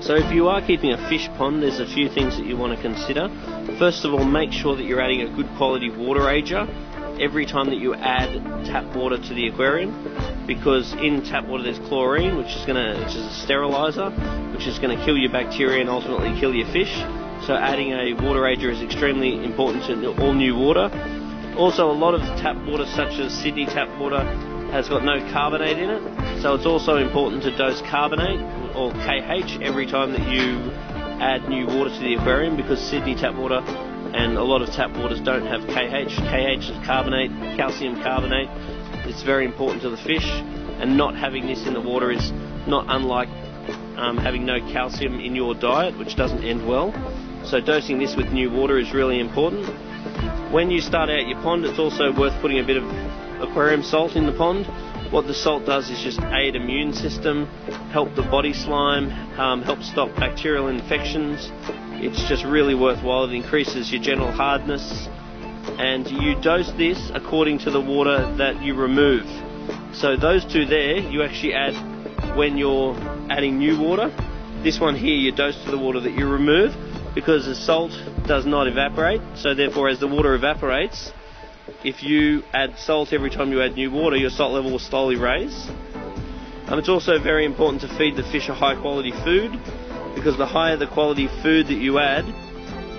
So if you are keeping a fish pond, there's a few things that you want to consider. First of all, make sure that you're adding a good quality water ager every time that you add tap water to the aquarium, because in tap water there's chlorine, which is a sterilizer, which is going to kill your bacteria and ultimately kill your fish. So adding a water ager is extremely important to all new water. Also, a lot of tap water, such as Sydney tap water, has got no carbonate in it, so it's also important to dose carbonate or KH every time that you add new water to the aquarium, because Sydney tap water and a lot of tap waters don't have KH. KH is carbonate, calcium carbonate. It's very important to the fish, and not having this in the water is not unlike having no calcium in your diet, which doesn't end well. So dosing this with new water is really important. When you start out your pond, it's also worth putting a bit of aquarium salt in the pond. What the salt does is just aid immune system, help the body slime, help stop bacterial infections. It's just really worthwhile. It increases your general hardness, and you dose this according to the water that you remove. So those two there, you actually add when you're adding new water. This one here, you dose to the water that you remove, because the salt does not evaporate. So therefore, as the water evaporates, if you add salt every time you add new water, your salt level will slowly raise. It's also very important to feed the fish a high quality food, because the higher the quality food that you add,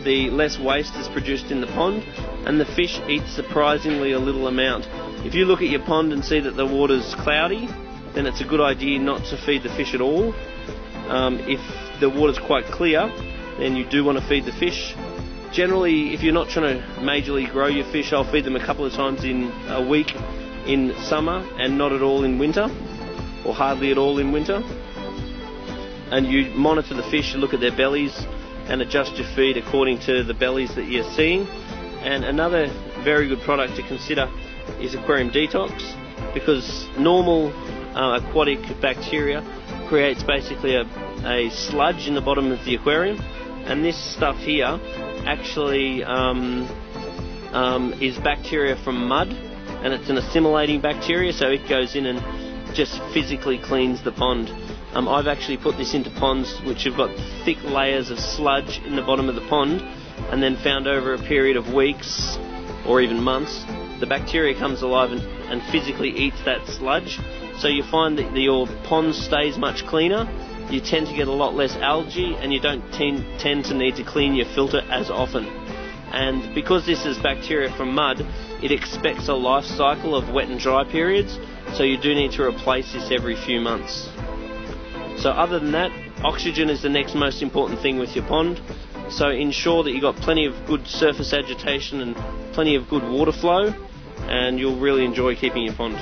the less waste is produced in the pond, and the fish eat surprisingly a little amount. If you look at your pond and see that the water's cloudy, then it's a good idea not to feed the fish at all. If the water's quite clear, then you do want to feed the fish. Generally, if you're not trying to majorly grow your fish, I'll feed them a couple of times in a week in summer and not at all in winter, or hardly at all in winter. And you monitor the fish, you look at their bellies and adjust your feed according to the bellies that you're seeing. And another very good product to consider is Aquarium Detox, because normal aquatic bacteria creates basically a sludge in the bottom of the aquarium, and this stuff here actually is bacteria from mud, and it's an assimilating bacteria, so it goes in and just physically cleans the pond. I've actually put this into ponds which have got thick layers of sludge in the bottom of the pond, and then found over a period of weeks or even months, the bacteria comes alive and physically eats that sludge. So you find that your pond stays much cleaner, you tend to get a lot less algae, and you don't tend to need to clean your filter as often. And because this is bacteria from mud, it expects a life cycle of wet and dry periods, so you do need to replace this every few months. So other than that, oxygen is the next most important thing with your pond. So ensure that you've got plenty of good surface agitation and plenty of good water flow, and you'll really enjoy keeping your pond.